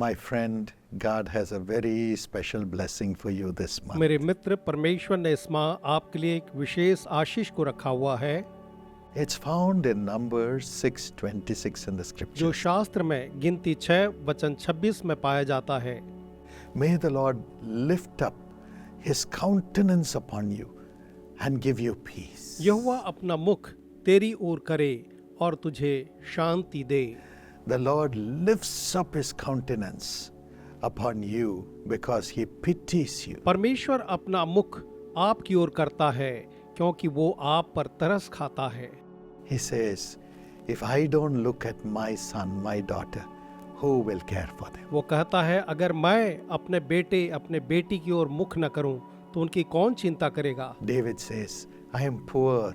My friend, God has a very special blessing for you this month. मेरे मित्र, परमेश्वर ने इस माह आपके लिए एक विशेष आशीष को रखा हुआ है It's found in Numbers 6:26 in the जो scripture. शास्त्र में गिनती 6 वचन 26 में पाया जाता है। May the Lord lift up his countenance upon you and give you peace. यहोवा अपना मुख तेरी ओर करे और तुझे शांति दे। The Lord lifts up his countenance upon you because he pities you. परमेश्वर अपना मुख आपकी ओर करता है क्योंकि वो आप पर तरस खाता है। He says, if I don't look at my son, my daughter, who will care for them? वो कहता है अगर मैं अपने बेटे अपने बेटी की ओर मुख न करूं तो उनकी कौन चिंता करेगा। David says, I am poor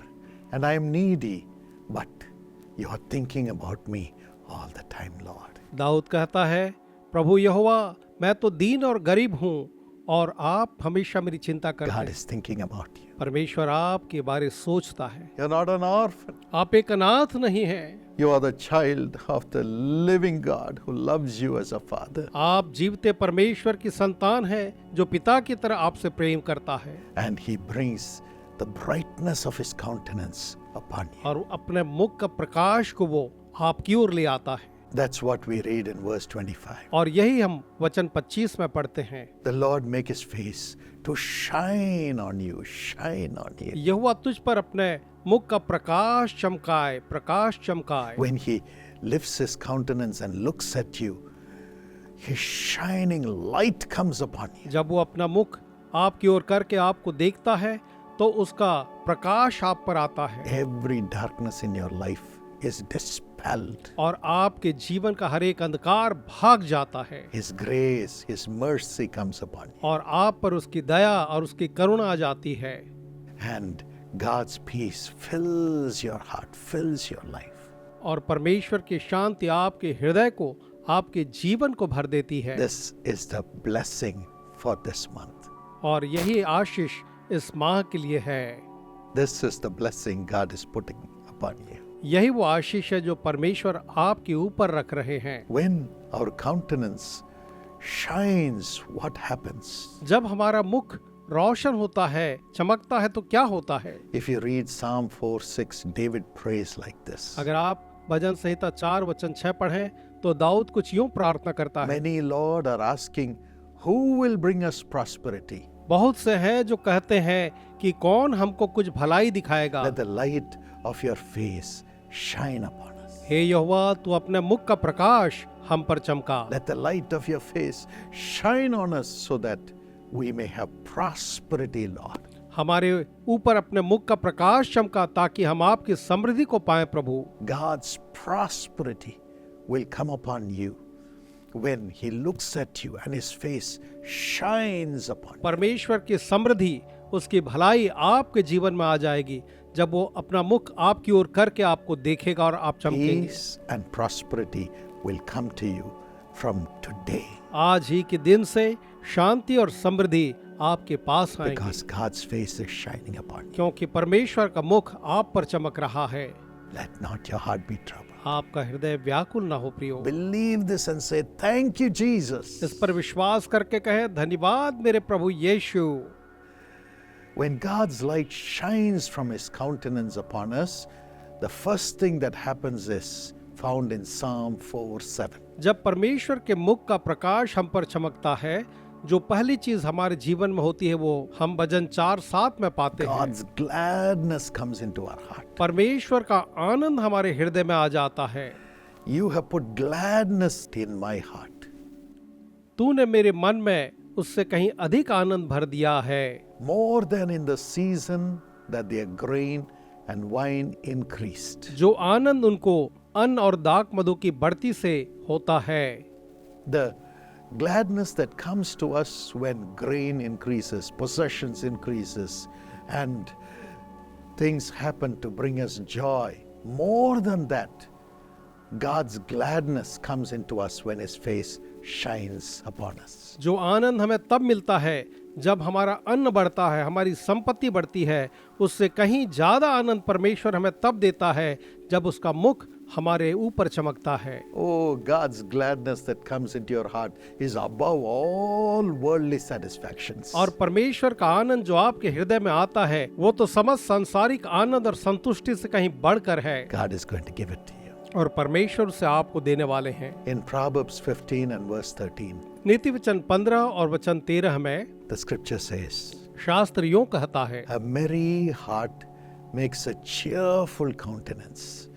and I am needy, but you are thinking about me all the time, Lord. Dawood कहता है प्रभु यहोवा मैं तो दीन और गरीब हूँ और आप हमेशा मेरी चिंता करते God हैं। is thinking about you. परमेश्वर आपके बारे सोचता है। You're not an orphan. आप एक अनाथ नहीं हैं। You are the child of the living God who loves you as a father. आप जीवते परमेश्वर की संतान हैं जो पिता की तरह आपसे प्रेम करता है And he brings the brightness of his countenance upon you. और अपने मुख का प्रकाश को वो आपकी ओर ले आता है। That's what we read in verse 25. और यही हम वचन 25 में पढ़ते हैं। The Lord make his face to shine on you, shine on you. यहोवा तुझ पर अपने मुख का प्रकाश चमकाए, प्रकाश चमकाए। When he lifts his countenance and looks at you, his shining light comes upon you. जब वो अपना मुख आपकी ओर करके आपको देखता है तो उसका प्रकाश आप पर आता है Every darkness in your life is dispelled. और आपके जीवन का हर एक अंधकार भाग जाता है His grace, his mercy comes upon you. और आप पर उसकी दया और उसकी करुणा आ जाती है And God's peace fills your heart, fills your life. और परमेश्वर की शांति आपके हृदय को आपके जीवन को भर देती है। This is the blessing for this month. और यही आशीष इस माह के लिए है। This is the blessing God is putting upon you. यही वो आशीष है जो परमेश्वर आपके ऊपर रख रहे हैं। When our countenance shines, what happens? जब हमारा मुख रोशन होता है, चमकता है तो क्या होता है? If you read Psalm 4:6, David prays like this. अगर आप भजन संहिता 4 वचन 6 पढ़ें तो दाऊद कुछ यूं प्रार्थना करता है। Many, Lord, are asking, who will bring us prosperity? बहुत से हैं जो कहते हैं कि कौन हमको कुछ भलाई दिखाएगा। Let the light of your face shine upon us. हे यहोवा तू अपने मुख का प्रकाश हम पर चमका। Let the light of your face shine on us so that we may have prosperity, Lord. हमारे ऊपर अपने मुख का प्रकाश चमका ताकि हम आपकी समृद्धि को पाएं प्रभु। God's prosperity will come upon you when he looks at you and his face shines upon you. परमेश्वर की समृद्धि उसकी भलाई आपके जीवन में आ जाएगी जब वो अपना मुख आपकी ओर करके आपको देखेगा और आप चमकेंगे। Peace and prosperity will come to you from today आज ही के दिन से शांति और समृद्धि आपके पास आएगी because God's face is shining upon you. क्योंकि परमेश्वर का मुख आप पर चमक रहा है। Let not your heart be troubled. आपका हृदय व्याकुल ना हो प्रियो। Believe this and say, thank you, Jesus. इस पर विश्वास करके कहे धन्यवाद मेरे प्रभु यीशु। When God's light shines from his countenance upon us, the first thing that happens is found in Psalm 4:7. जब परमेश्वर के मुख का प्रकाश हम पर चमकता है जो पहली चीज हमारे जीवन में होती है वो हम भजन 4:7 में पाते हैं। God's gladness comes into our heart. परमेश्वर का आनंद हमारे हृदय में आ जाता है। You have put gladness in my heart. तूने मेरे मन में उससे कहीं अधिक आनंद भर दिया है। More than in the season that their grain and wine increased. जो आनंद उनको अन्न और दाख मधु की बढ़ती से होता है। The gladness that comes to us when grain increases, possessions increases, and things happen to bring us joy. More than that, God's gladness comes into us when his face shines upon us. जो आनंद हमें तब मिलता है जब हमारा अन्न बढ़ता है, हमारी संपत्ति बढ़ती है, उससे कहीं ज्यादा आनंद परमेश्वर हमें तब देता है जब उसका मुख हमारे ऊपर चमकता है। Oh, God's gladness that comes into your heart is above all worldly satisfactions. और परमेश्वर का आनंद जो आपके हृदय में आता है वो तो समस्त सांसारिक आनंद और संतुष्टि से कहीं बढ़कर है, God is going to give it to you. और परमेश्वर से आपको देने वाले हैं। In Proverbs 15 and verse 13, नीति वचन 15 और वचन 13 में the scripture says, शास्त्र यूं कहता है, a merry heart makes a cheerful countenance,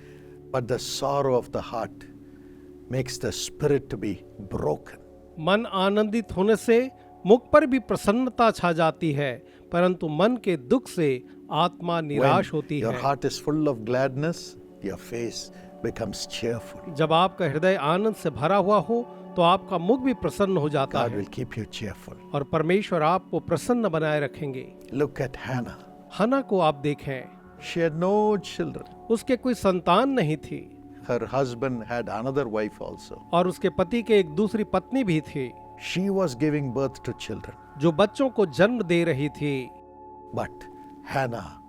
but the sorrow of the heart makes the spirit to be broken. मन आनंदित होने से मुख पर भी प्रसन्नता छा जाती है, परंतु मन के दुख से आत्मा निराश होती Your है। heart is full of gladness, your face becomes cheerful. जब आपका हृदय आनंद से भरा हुआ हो तो आपका मुख भी प्रसन्न हो जाता God है, will keep you cheerful. और परमेश्वर आपको प्रसन्न बनाए रखेंगे। Look at Hannah. हन्ना को आप देखें, She had no children. उसके कोई संतान नहीं थी, Her husband had another wife also. और उसके पति के एक दूसरी पत्नी भी थी She was giving birth to children. जो बच्चों को जन्म दे रही थी। But Hannah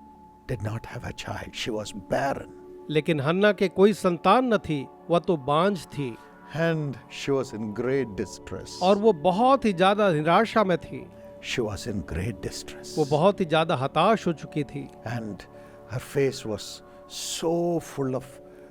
did not have a child. She was barren. लेकिन हन्ना के कोई संतान न थी, वह तो बांझ थी, And she was in great distress. और वो बहुत ही ज्यादा निराशा में थी, She was in great distress. वो बहुत ही ज्यादा हताश हो चुकी थी, And her face was so full of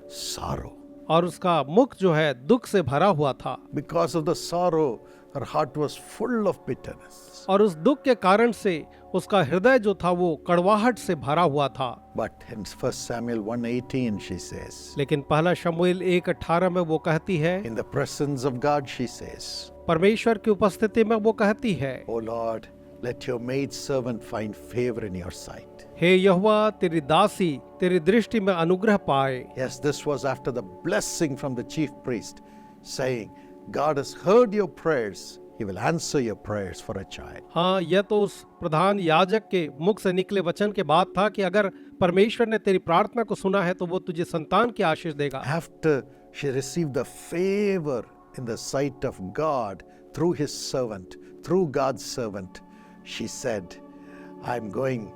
sorrow. और उसका मुख जो है दुख से भरा हुआ था, Because of the sorrow, her heart was full of bitterness. और उस दुख के कारण से उसका हृदय जो था वो कड़वाहट से भरा हुआ था। But in 1 Samuel 1:18 she says, लेकिन पहला शमूएल 1:18 में वो कहती है, in the presence of God she says, परमेश्वर की उपस्थिति में वो कहती है, O Lord, let your maid servant find favor in your sight. हे यहोवा, तेरी दासी तेरी दृष्टि में अनुग्रह पाए। Yes, this was after the blessing from the chief priest, saying, God has heard your prayers. He will answer your prayers for a child. हाँ, यह तो उस प्रधान याजक के मुख से निकले वचन के बाद था कि अगर परमेश्वर ने तेरी प्रार्थना को सुना है तो वो तुझे संतान की आशीष देगा। After she received the favor in the sight of God through his servant, through God's servant, she said, I'm going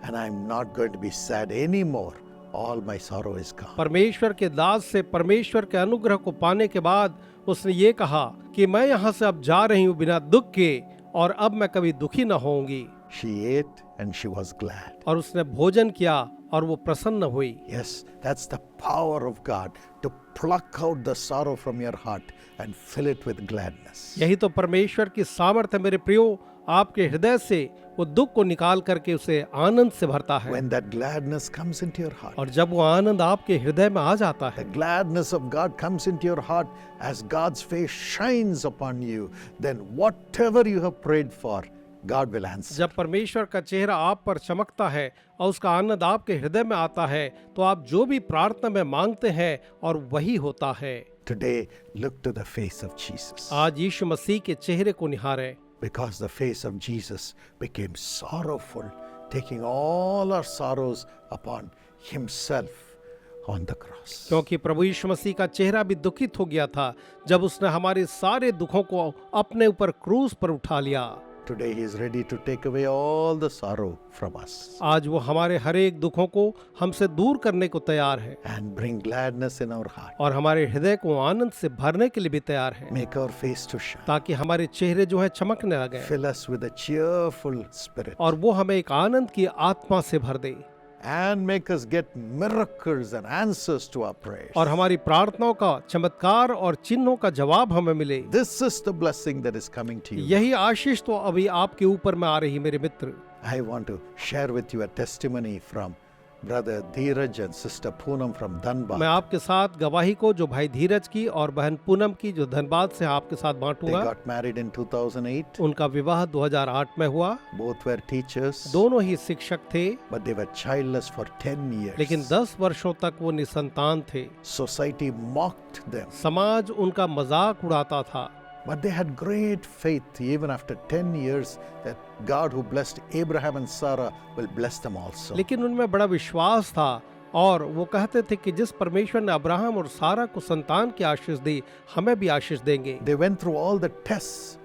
and I'm not going to be sad anymore. All my sorrow is gone. परमेश्वर के दास से परमेश्वर के अनुग्रह को पाने के बाद उसने ये कहा कि मैं यहाँ से अब जा रही हूँ बिना दुख के, और अब मैं कभी दुखी न होऊंगी। She ate and she was glad. और उसने भोजन किया और वो प्रसन्न हुई। Yes, that's the power of God to pluck out the sorrow from your heart and fill it with gladness. यही तो परमेश्वर की सामर्थ्य है मेरे प्रियो, आपके हृदय से वो दुख को निकाल करके उसे आनंद से भरता है। When that gladness comes into your heart, और जब वो आनंद आपके हृदय में आ जाता है, the gladness of God comes into your heart as God's face shines upon you, then whatever you have prayed for, God will answer. जब परमेश्वर का चेहरा आप पर चमकता है और उसका आनंद आपके हृदय में आता है तो आप जो भी प्रार्थना में मांगते हैं और वही होता है। Today, look to the face of Jesus. आज यीशु मसीह के चेहरे को निहारें, Because the face of Jesus became sorrowful, taking all our sorrows upon himself on the cross. क्योंकि प्रभु यीशु मसीह का चेहरा भी दुखित हो गया था जब उसने हमारे सारे दुखों को अपने ऊपर क्रूस पर उठा लिया। Today he is ready to take away all the sorrow from us आज वो हमारे हर एक दुखों को हमसे दूर करने को तैयार है and bring gladness in our heart. और हमारे हृदय को आनंद से भरने के लिए भी तैयार है, Make our face to shine. ताकि हमारे चेहरे जो है चमकने लगे Fill us with a cheerful spirit और वो हमें एक आनंद की आत्मा से भर दे and make us get miracles and answers to our prayers. और हमारी प्रार्थनाओं का चमत्कार और चिन्हों का जवाब हमें मिले। This is the blessing that is coming to you. यही आशीष तो अभी आपके ऊपर में आ रही मेरे मित्र। I want to share with you a testimony from Brother Dheeraj and Sister Poonam from मैं Dhanbad. आपके साथ गवाही को जो भाई धीरज की और बहन पूनम की जो धनबाद से आपके साथ They बांटूंगा। got married in 2008. उनका विवाह 2008 में हुआ। Both were teachers, दोनों ही शिक्षक थे, but they were childless for 10 years. लेकिन 10 वर्षों तक वो निसंतान थे। Society mocked them, समाज उनका मजाक उड़ाता था, but they had great faith even after 10 years that God who blessed Abraham and Sarah will bless them also. लेकिन उनमें बड़ा विश्वास था और वो कहते थे कि जिस परमेश्वर ने अब्राहम और सारा को संतान की आशीष दी, हमें भी आशीष देंगे। They went through all the tests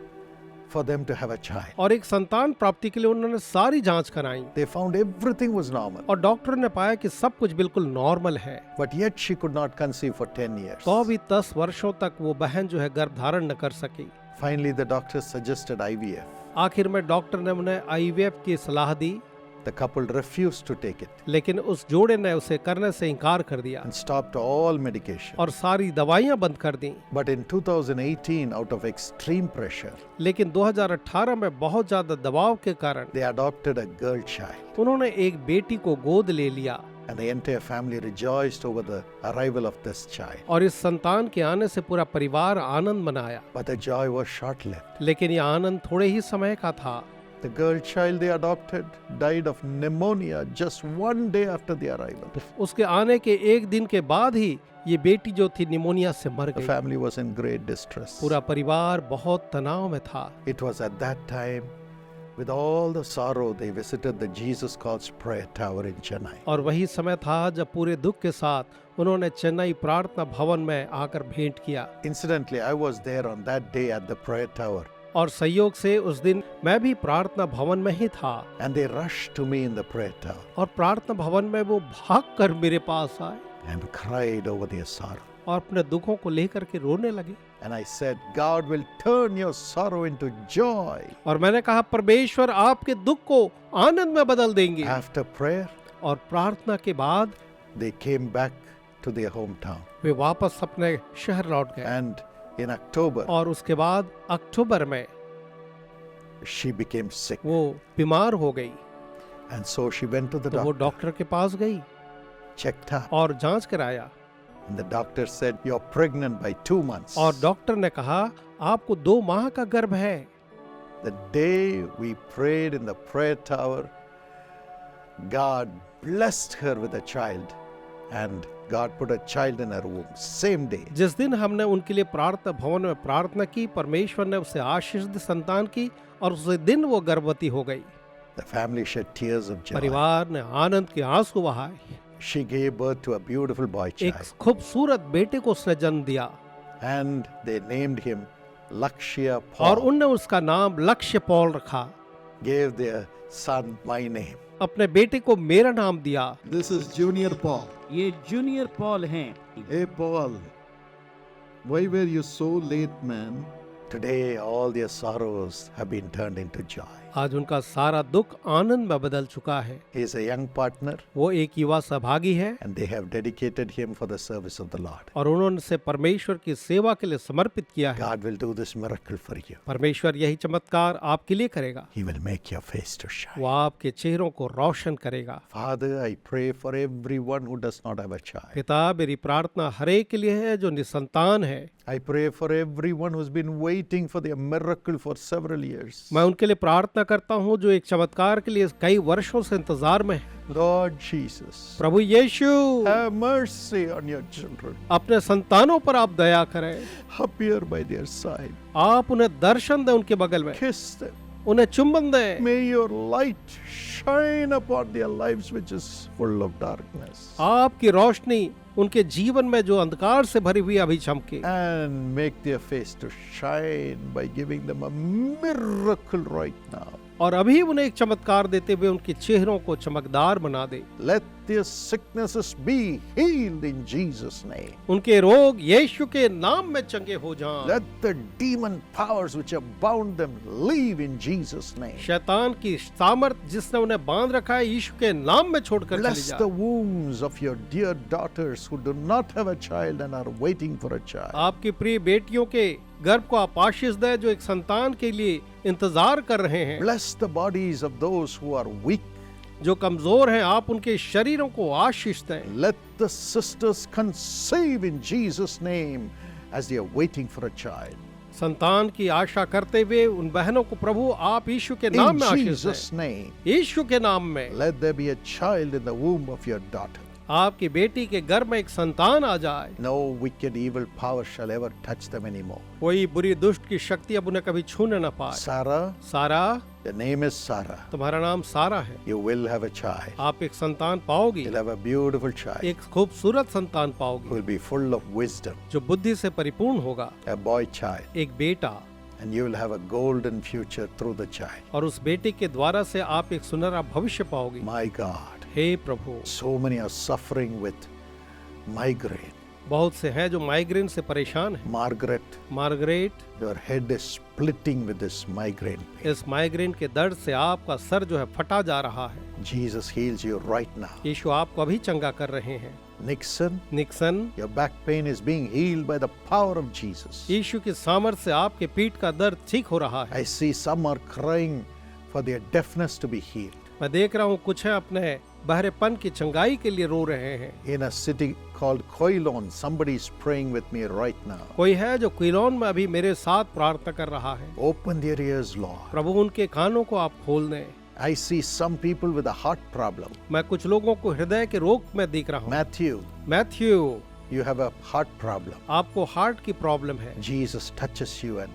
for them to have a child. और एक संतान प्राप्ति के लिए उन्होंने सारी जांच कराई They found everything was normal. और डॉक्टर ने पाया कि सब कुछ बिल्कुल नॉर्मल है। But yet she could not conceive for 10 years. तो भी 10 वर्षों तक वो बहन जो है गर्भ धारण न कर सकी। Finally, the doctor suggested IVF. आखिर में डॉक्टर ने उन्हें IVF की सलाह दी, The couple refused to take it लेकिन उस जोड़े ने उसे करने से इनकार कर दिया and stopped all medication. और सारी दवाइयां बंद कर दी। But in 2018, out of extreme pressure, लेकिन 2018 में बहुत ज्यादा दबाव के कारण they adopted a girl child. उन्होंने एक बेटी को गोद ले लिया And the entire family rejoiced over the arrival of this child. और इस संतान के आने से पूरा परिवार आनंद मनाया। But the joy was short-lived. लेकिन ये आनंद थोड़े ही समय का था। The girl child they adopted died of pneumonia just one day after the arrival. उसके आने के एक दिन के बाद ही ये बेटी जो थी निमोनिया से मर The गई। family was in great distress. पूरा परिवार बहुत तनाव में था। It was at that time, with all the sorrow, they visited the Jesus Calls Prayer Tower in Chennai. और वही समय था जब पूरे दुख के साथ उन्होंने चेन्नई प्रार्थना भवन में आकर भेंट किया। Incidentally, I was there on that day at the prayer tower, और संयोग से उस दिन मैं भी प्रार्थना भवन में ही था and they rushed to me in the prayer tower और प्रार्थना भवन में वो भागकर मेरे पास आए and cried over their sorrow. और अपने दुखों को लेकर के रोने लगे। And I said, God will turn your sorrow into joy. और मैंने कहा परमेश्वर आपके दुख को आनंद में बदल देंगे। After prayer, और प्रार्थना के बाद they came back to their hometown. वे वापस अपने शहर लौट गए And in October, और उसके बाद अक्टूबर में she became sick. वो बीमार हो गई। And so she went to the तो वो doctor, डॉक्टर के पास गई checked her. और जांच कराया And the doctor said, you're pregnant by 2 months. और डॉक्टर ने कहा आपको 2 माह का गर्भ है। The day we prayed in the prayer tower, God blessed her with a child, and God put a child in her womb. Same day. जिस दिन हमने उनके लिए प्रार्थना भवन में प्रार्थना की, परमेश्वर ने उसे आशीष दी संतान की और उसी दिन वो गर्भवती हो गई। The family shed tears of joy. परिवार ने आनंद के आंसू बहाए। She gave birth to a beautiful boy एक child, खूबसूरत बेटे को उसने जन्म दिया and they named him Lakshya और Paul. उनने उसका नाम लक्ष्य पॉल रखा। Gave their son my name. अपने बेटे को मेरा नाम दिया। This is Junior Paul. ये जूनियर पॉल हैं। Hey Paul, why were you so late, man? Today, all their sorrows have been turned into joy. आज उनका सारा दुख आनंद में बदल चुका है। He is a young partner, वो एक युवा सहभागी है and they have dedicated him for the service of the Lord. और उन्होंने उसे परमेश्वर की सेवा के लिए समर्पित किया है। God will do this miracle for you. परमेश्वर यही चमत्कार आपके लिए करेगा। He will make your face to shine. वो आपके चेहरों को रोशन करेगा। Father, I pray for everyone who does not have a child. पिता, मेरी प्रार्थना हर एक के लिए है जो निसंतान है। I pray for everyone who's been waiting for their miracle for several years. मैं उनके लिए प्रार्थना करता हूँ जो एक चमत्कार के लिए कई वर्षों से इंतजार में है। Lord Jesus, Prabhu Yeshu, have mercy on your children. अपने संतानों पर आप दया करें। Appear by their side. आप उन्हें दर्शन दें उनके बगल में, Kiss them. उन्हें चुंबन दें। May your light shine upon their lives, which is full of darkness. आपकी रोशनी उनके जीवन में जो अंधकार से भरी हुई अभी चमके And make their face to shine by giving them a miracle right now. और अभी उन्हें एक चमत्कार देते हुए उनके चेहरों को चमकदार बना दे। Let their sicknesses be healed in Jesus' name. उनके रोग यीशु के नाम में चंगे हो जाएं। Let the demon powers which have bound them leave in Jesus' name. शैतान की सामर्थ जिसने उन्हें बांध रखा है यीशु के नाम में छोड़कर चली Bless the जाए। wombs of your dear daughters who do not have a child and are waiting for a child. आपकी प्रिय बेटियों के गर्भ को आप आशीष दें जो एक संतान के लिए इंतजार कर रहे हैं। Bless the bodies of those who are weak. जो कमजोर हैं आप उनके शरीरों को आशीष दें। Let the sisters conceive in Jesus' name as they are waiting for a child. संतान की आशा करते हुए उन बहनों को प्रभु आप यीशु के In नाम में आशीष Jesus' दें। name, यीशु के नाम में let there be a child in the womb of your daughter. आपकी बेटी के गर्भ में एक संतान आ जाए। No wicked evil power shall ever touch them anymore. कोई बुरी दुष्ट की शक्ति अब उन्हें कभी छूने न पाए। Sarah, सारा, the name is Sarah. तुम्हारा नाम सारा है। You will have a child. आप एक संतान पाओगी, You'll have a beautiful child एक खूबसूरत संतान who पाओगी will be full of wisdom. जो बुद्धि से परिपूर्ण होगा। A boy child. एक बेटा, and you will have a golden future through the child. और उस बेटे के द्वारा से आप एक सुनहरा भविष्य पाओगे। My God, hey Prabhu, so many are suffering with migraine. बहुत से हैं जो माइग्रेन से परेशान हैं। Margaret, Margaret, your head is splitting with this migraine pain. इस माइग्रेन के दर्द से आपका सर जो है फटा जा रहा है। Jesus heals you right now. यीशु आपको अभी चंगा कर रहे हैं। Nixon, Nixon, your back pain is being healed by the power of Jesus. यीशु की सामर्थ से आपके पीठ का दर्द ठीक हो रहा है। I see some are crying for their deafness to be healed. मैं देख रहा हूँ कुछ है अपने बहरेपन की चंगाई के लिए रो रहे हैं। In a city called Koilon, somebody is praying with me right now. कोई है जो क्विलोन में अभी मेरे साथ प्रार्थना कर रहा है। Open their ears, Lord. प्रभु उनके कानों को आप खोल दें। I see some people with a heart problem. मैं कुछ लोगों को हृदय के रोग में देख रहा हूँ। Matthew, Matthew, you have a heart problem. आपको हार्ट की प्रॉब्लम है। Jesus touches you and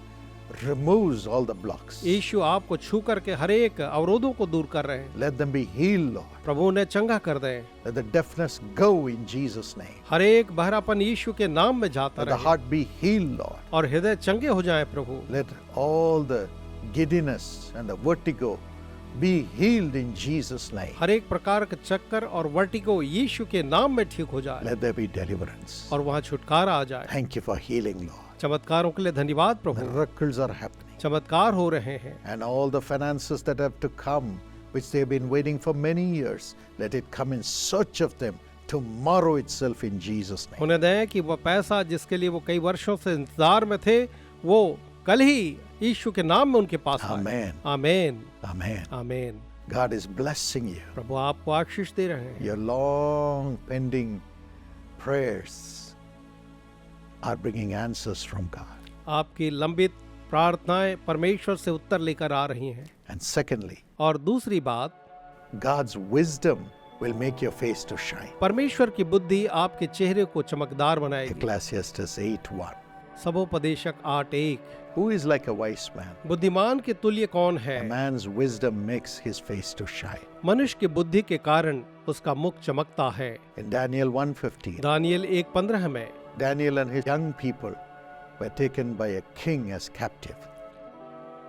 removes all the blocks. यीशु आपको छू करके हर एक अवरोधों को दूर कर रहे हैं। Let them be healed, Lord. प्रभु उन्हें चंगा कर दें। Let the deafness go in Jesus' name. हर एक बहरापन यीशु के नाम में जाता Let the रहे heart be healed, Lord. और हृदय चंगे हो जाए प्रभु। Let all the giddiness and the vertigo be healed in Jesus' name. हर एक प्रकार का चक्कर और वर्टिगो यीशु के नाम में ठीक हो जाए Let there be deliverance. और वहाँ छुटकारा आ जाए। Thank you for healing, Lord. चमत्कारों के लिए धन्यवाद प्रभु। Miracles are happening. चमत्कार हो रहे हैं And all the finances that have to come, which they've been waiting for many years, let it come in search of them tomorrow itself in Jesus' name. उन्हें दें कि वो पैसा जिसके लिए वो कई वर्षों से इंतजार में थे वो कल ही यीशु के नाम में उनके पास आए। Amen. आमीन, Amen. आमीन। God is blessing you. प्रभु आपको आशीष दे रहे हैं। Your long pending prayers are bringing answers from God. आपकी लंबित प्रार्थनाएं परमेश्वर से उत्तर लेकर आ रही हैं। And secondly, और दूसरी बात, God's wisdom will make your face to shine. परमेश्वर की बुद्धि आपके चेहरे को चमकदार बनाएगी। Ecclesiastes 8:1. सबोपदेशक 8:1। Who is like a wise man? बुद्धिमान के तुल्य कौन है? A man's wisdom makes his face to shine. मनुष्य की बुद्धि के कारण उसका मुख चमकता है। In Daniel 1:15, दानियल 1:15 में Daniel and his young people were taken by a king as captive.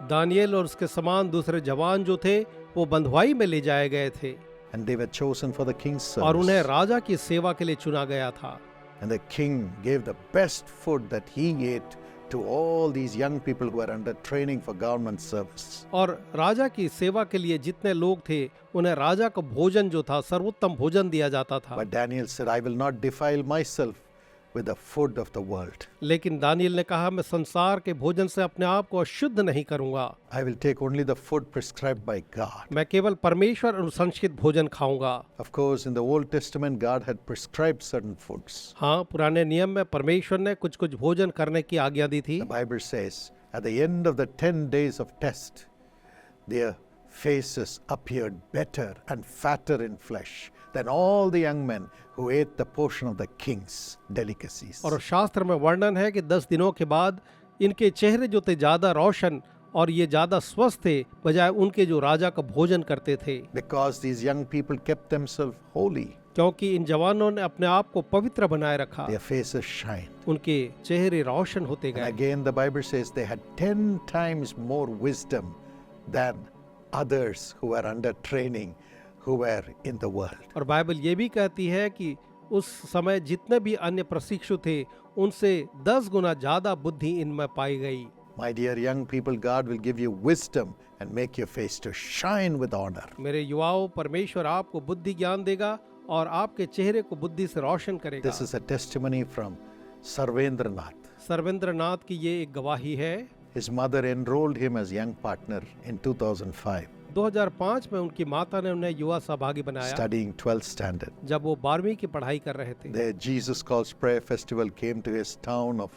Daniel और उसके समान दूसरे जवान जो थे वो बंधुआई में ले जाए गए थे And they were chosen for the king's और उन्हें service. राजा की सेवा के लिए चुना गया था। And the king gave the best food that he ate to all these young people who were under training for government service. और राजा की सेवा के लिए जितने लोग थे उन्हें राजा का भोजन जो था सर्वोत्तम भोजन दिया जाता था। But Daniel said, I will not defile myself with the food of the world. लेकिन दानियल ने कहा मैं संसार के भोजन से अपने आप को अशुद्ध नहीं करूंगा। I will take only the food prescribed by God. मैं केवल परमेश्वर अनुशंसित भोजन खाऊंगा। Of course, in the Old Testament, God had prescribed certain foods. हाँ, पुराने नियम में परमेश्वर ने कुछ कुछ भोजन करने की आज्ञा दी थी। The Bible says, at the end of the 10 days of test, their faces appeared better and fatter in flesh than all the young men who ate the portion of the king's delicacies. और शास्त्र में वर्णन है कि 10 दिनों के बाद इनके चेहरे जो थे ज्यादा रोशन और ये ज्यादा स्वस्थ थे बजाय उनके जो राजा का भोजन करते थे। Because these young people kept themselves holy, क्योंकि इन जवानों ने अपने आप को पवित्र बनाए रखा, their faces shined. उनके चेहरे रोशन होते And गए। again, the Bible says they had 10 times more wisdom than others who were under training, who were in the world. और बाइबल ये भी कहती है कि उस समय जितने भी अन्य प्रशिक्षु थे उनसे 10 गुना ज्यादा बुद्धि इनमें पाई गई। My dear young people, God will give you wisdom and make your face to shine with honor. मेरे युवाओं, परमेश्वर आपको बुद्धि ज्ञान देगा और आपके चेहरे को बुद्धि से रोशन करेगा। This is a testimony from Sarvendranath. सर्वेंद्रनाथ की ये एक गवाही है। His mother enrolled him as young partner in 2005, 2005 में उनकी माता ने उन्हें युवा सहभागी बनाया studying 12th standard. जब वो 12वीं की पढ़ाई कर रहे थे। The Jesus Calls Prayer Festival came to his town of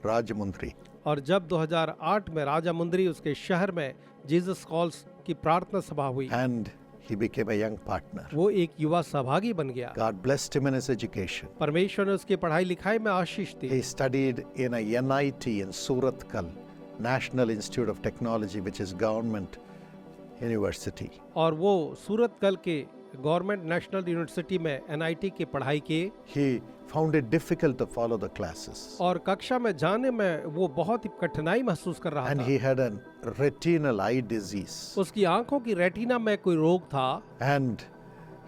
Rajamundry. और जब 2008 में राजा मुंद्री उसके शहर में जीसस कॉल्स की प्रार्थना सभा हुई, And he became a young partner. वो एक युवा सहभागी बन गया। God blessed him in his education. परमेश्वर ने उसकी पढ़ाई लिखाई में आशीष दी। He studied in a NIT in Surathkal, National Institute of Technology, which is government university. और वो सूरतकल के गवर्नमेंट नेशनल यूनिवर्सिटी में NIT की पढ़ाई की he found it difficult to follow the classes. और कक्षा में जाने में वो बहुत ही कठिनाई महसूस कर रहा And था। he had a retinal eye disease. उसकी आंखों की रेटिना में कोई रोग था And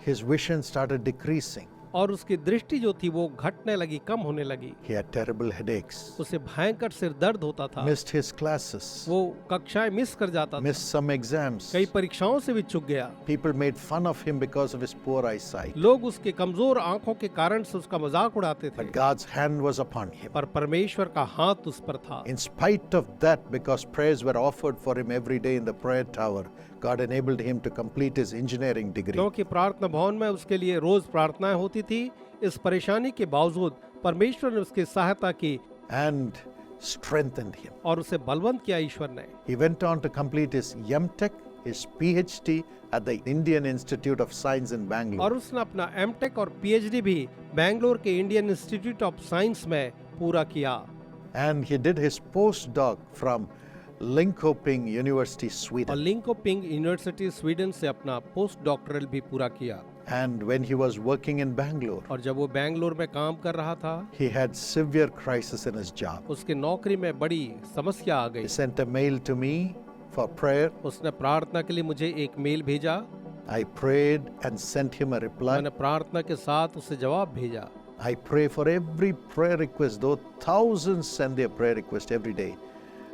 his vision started decreasing. और उसकी दृष्टि जो थी वो घटने लगी, कम होने लगी। He had terrible headaches, उसे भयंकर सिर दर्द होता था, missed his classes, वो कक्षाएं मिस कर जाता था, missed some exams. कई परीक्षाओं से भी चूक गया। People made fun of him because of his poor eyesight. लोग उसके कमजोर आंखों के कारण से उसका मजाक उड़ाते थे, But God's hand was upon him. पर परमेश्वर का हाथ उस पर था। In spite of that, because prayers were offered for him every day in the prayer tower, God enabled him to complete his engineering degree. क्योंकि प्रार्थना भवन में उसके लिए रोज प्रार्थनाएं होती थी, इस परेशानी के बावजूद परमेश्वर ने उसकी सहायता की And strengthened him. और उसे बलवंत किया ईश्वर ने। He went on to complete his M.Tech, his PhD at the Indian Institute of Science in Bangalore. और उसने अपना M.Tech और PhD भी बेंगलोर के इंडियन इंस्टीट्यूट ऑफ साइंस में पूरा किया। And he did his postdoc from Linköping University, और Sweden. लिंकोपिंग यूनिवर्सिटी स्वीडन से अपना पोस्ट डॉक्टरल भी पूरा किया। And when he was working in Bangalore, और जब वो बेंगलोर में काम कर रहा था, he had severe crisis in his job. उसके नौकरी में बड़ी समस्या आ गई। He sent a mail to me for prayer. उसने प्रार्थना के लिए मुझे एक मेल भेजा, I prayed and sent him a reply. मैंने प्रार्थना के साथ उसे जवाब भेजा। I pray for every prayer request, though thousands send their prayer request every day,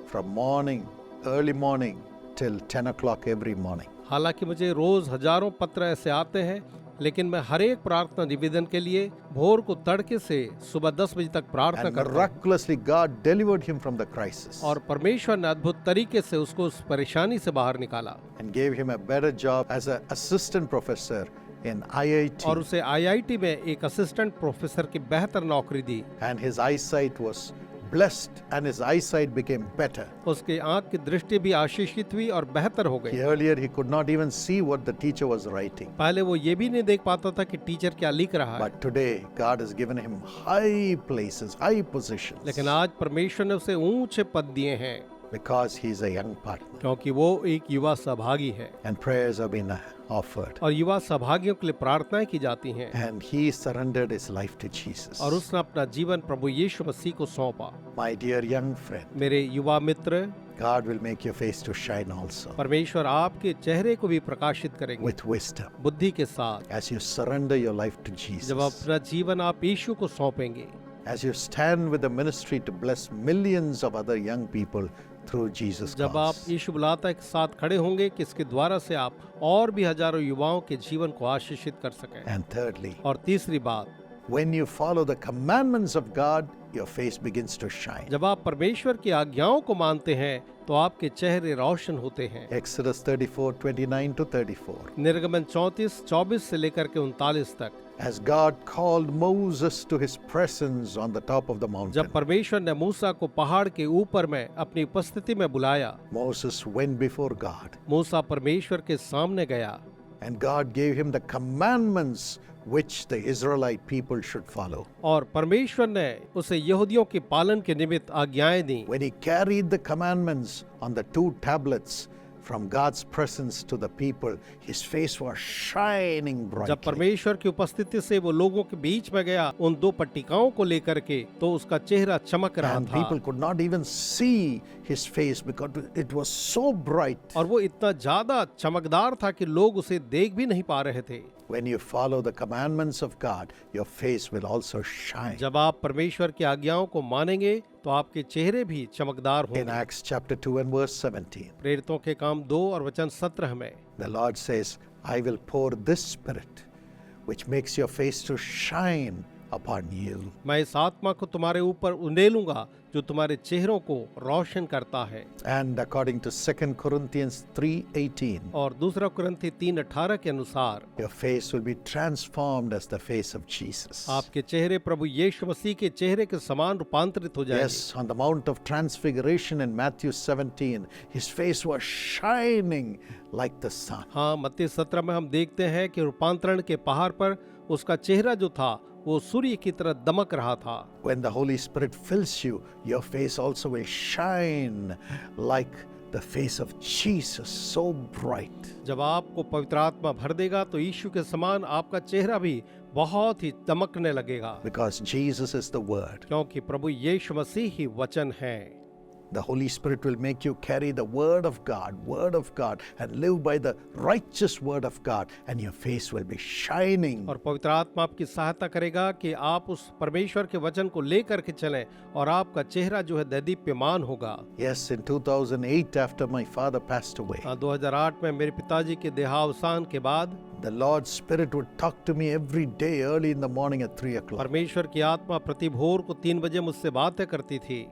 from morning, early morning till 10 o'clock every morning. हालांकि मुझे रोज हजारों पत्र ऐसे आते हैं, लेकिन मैं हर एक प्रार्थना निवेदन के लिए भोर को तड़के से सुबह 10 बजे तक प्रार्थना And करता हूं। miraculously, God delivered him from the crisis और परमेश्वर ने अद्भुत तरीके से उसको उस परेशानी से बाहर निकाला and gave him a better job as an assistant professor in IIT. और उसे IIT में एक असिस्टेंट प्रोफेसर की बेहतर नौकरी दी। And his eyesight was blessed and his eyesight became better. उसके आंख की दृष्टि भी आशीषित हुई और बेहतर हो गई। Earlier, he could not even see what the teacher was writing. पहले वो ये भी नहीं देख पाता था कि टीचर क्या लिख रहा है, But today, God has given him high places, high positions, लेकिन आज परमेश्वर ने उसे ऊंचे पद दिए हैं because he is a young partner. क्योंकि वो एक युवा सहभागी है And prayers have been offered. और युवा सहभागियों के लिए प्रार्थनाएं की जाती हैं। And he surrendered his life to Jesus. और उसने अपना जीवन प्रभु यीशु मसीह को सौंपा। My dear young friend, मेरे युवा मित्र, God will make your face to shine also परमेश्वर आपके चेहरे को भी प्रकाशित करेंगे with wisdom बुद्धि के साथ, as you surrender your life to जब Jesus. अपना जीवन आप यीशु को सौंपेंगे, As you stand with the ministry to bless millions of other young people through Jesus जब आप Christ. यीशु बुलाता के साथ खड़े होंगे कि इसके द्वारा से आप और भी हजारों युवाओं के जीवन को आशीषित कर सकें। And thirdly, और तीसरी बात, when you follow the commandments of God, your face begins to shine. जब आप परमेश्वर की आज्ञाओं को मानते हैं तो आपके चेहरे रोशन होते हैं। Exodus 34:29 to 34. निर्गमन 34:24 से लेकर के 39 तक, As God called Moses to his presence on the top of the mountain, जब परमेश्वर ने मूसा को पहाड़ के ऊपर में अपनी उपस्थिति में बुलाया, Moses went before God, मूसा परमेश्वर के सामने गया and God gave him the commandments which the Israelite people should follow. और परमेश्वर ने उसे यहूदियों के पालन के निमित्त आज्ञाएं दी। When he carried the commandments on the 2 tablets from God's presence to the people, his face was shining जब brightly. परमेश्वर की उपस्थिति से वो लोगों के बीच में गया उन 2 पट्टिकाओं को लेकर के, तो उसका चेहरा चमक रहा And था people could not even see his face because it was so bright. और वो इतना ज्यादा चमकदार था कि लोग उसे देख भी नहीं पा रहे थे। When you follow the commandments of God, your face will also shine. जब आप परमेश्वर की आज्ञाओं को मानेंगे तो आपके चेहरे भी चमकदार In होंगे। Acts chapter 2 and verse 17, प्रेरितों के काम 2 और वचन 17 में the Lord says, I will pour this spirit which makes your face to shine upon you. मैं इस आत्मा को तुम्हारे ऊपर उंडेलूंगा जो तुम्हारे चेहरों को रोशन करता है। And according to 2 Corinthians 3:18, और 2 कुरिन्थी 3:18 के अनुसार your face will be transformed as the face of Jesus. आपके चेहरे प्रभु यीशु मसीह के चेहरे के समान रूपांतरित हो जाएंगे। Yes, on the Mount of Transfiguration in Matthew 17, his face was shining like the sun. हाँ, मत्ती 17 में हम देखते हैं कि रूपांतरण के पहाड़ पर उसका चेहरा जो था वो सूर्य की तरह दमक रहा था। When the Holy Spirit fills you, your face also will shine like the face of Jesus so bright. जब आपको पवित्र आत्मा भर देगा तो यीशु के समान आपका चेहरा भी बहुत ही चमकने लगेगा, Because Jesus is the Word. क्योंकि प्रभु यीशु मसीह ही वचन है। The Holy Spirit will make you carry the Word of God, and live by the righteous Word of God, and your face will be shining. और पवित्र आत्मा आपकी सहायता करेगा कि आप उस परमेश्वर के वचन को लेकर के चलें और आपका चेहरा जो है दैदीप्यमान होगा। Yes, in 2008, after my father passed away, 2008 में मेरे पिताजी के देहावसान के बाद the Lord's Spirit would talk to me every day early in the morning at 3 o'clock. परमेश्वर की आत्मा प्रति भोर को 3 बजे मुझसे बातें करती थी।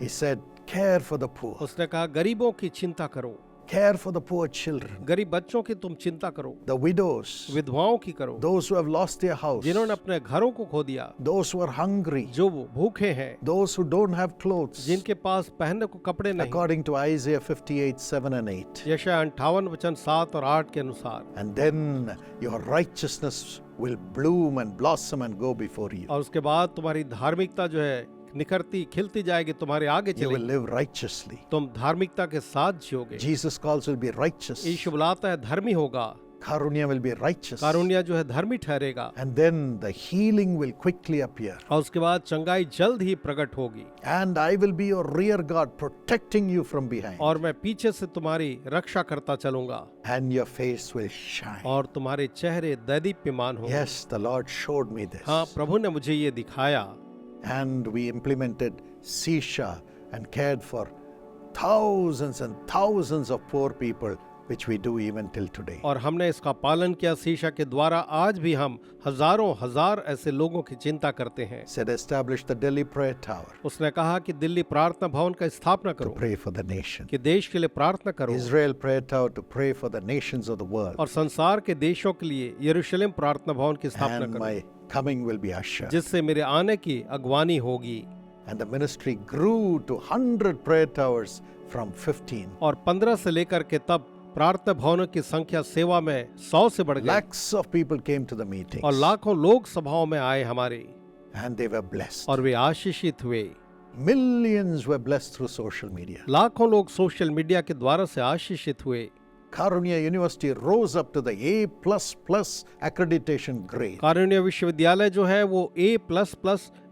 He said, care for the poor, उसने कहा गरीबों की चिंता करो, care for the poor children, गरीब बच्चों की तुम चिंता करो, the widows, विधवाओं की करो, those who have lost their house, जिन्होंने अपने घरों को खो दिया, those who are hungry, जो वो भूखे हैं, those who don't have clothes, जिनके पास पहनने को कपड़े नहीं। according to Isaiah 58, 7 and 8. यशायाह 58 वचन 7 और 8 के अनुसार। And then your righteousness will bloom and blossom and go before you. और उसके बाद तुम्हारी धार्मिकता जो है निखरती खिलती जाएगी, तुम्हारे आगे You will चलेगी, live righteously. तुम धार्मिकता के साथ जियोगे। Jesus calls will be righteous. यीशु बुलाता है धर्मी होगा, Karunya will be righteous. कारुण्य जो है धर्मी ठहरेगा, And then the healing will quickly appear. और उसके बाद चंगाई जल्द ही प्रकट होगी। And I will be your rear guard, protecting you from behind. और मैं पीछे से तुम्हारी रक्षा करता चलूंगा, And your face will shine. और तुम्हारे चेहरे दैदीप्यमान होंगे। Yes, the Lord showed me this. हाँ, प्रभु ने मुझे ये दिखाया। And we implemented Sisha and cared for thousands and thousands of poor people, which we do even till today. और हमने इसका पालन किया शीशा के द्वारा। आज भी हम हजारों हजार ऐसे लोगों की चिंता करते हैं। Said establish the Delhi Prayer Tower उसने कहा कि दिल्ली प्रार्थना भवन का स्थापना to करो, pray for the nation. कि देश के लिए प्रार्थना करो, Israel Prayer Tower to pray for the nations of the world. और संसार के देशों के लिए यरूशलेम प्रार्थना भवन की स्थापना And करो, my coming will be ushered. जिससे मेरे आने की अगवानी होगी। And the ministry grew to 100 prayer towers from 15. और 15 से लेकर के तब प्रार्थना भवनों की संख्या सेवा में 100 से बढ़ गई, Lakhs of people came to the meetings. और लाखों लोग सभाओं में आए हमारे, And they were blessed. और वे आशीषित हुए। Millions were blessed through social media. लाखों लोग सोशल मीडिया के द्वारा से आशीषित हुए। Karunya University rose up to the A++ accreditation grade. कारुण्य विश्वविद्यालय जो है वो A++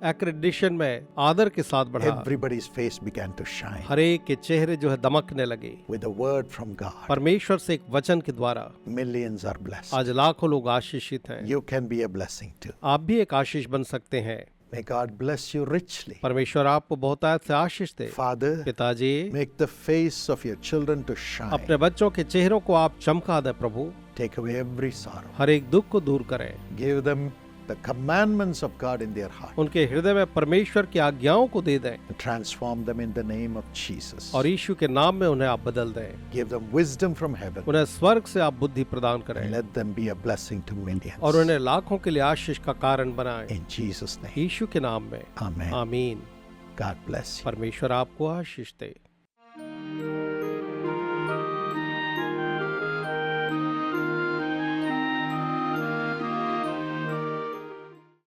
एक्रेडिटेशन में आदर के साथ बढ़ा। Everybody's face began to shine हर एक के चेहरे जो है दमकने लगे with the word from God. परमेश्वर से एक वचन के द्वारा। Millions are blessed. आज लाखों लोग आशीषित हैं। You can be a blessing too. आप भी एक आशीष बन सकते हैं। May God bless you richly. परमेश्वर आपको बहुतायत से आशीष दे। Father, पिताजी, make the face of your children to shine. अपने बच्चों के चेहरों को आप चमका दें प्रभु, Take away every sorrow. हर एक दुख को दूर करें। Give them the commandments of God in their heart. उनके हृदय में परमेश्वर की आज्ञाओं को दे दें, Transform them in the name of Jesus. और यीशु के नाम में उन्हें आप बदल दें। Give them wisdom from heaven. उन्हें स्वर्ग से आप बुद्धि प्रदान करें, And let them be a blessing to millions. और उन्हें लाखों के लिए आशीष का कारण बनाएं। In Jesus' name. यीशु के नाम में Amen. आमीन। God bless you. परमेश्वर आपको आशीष दे।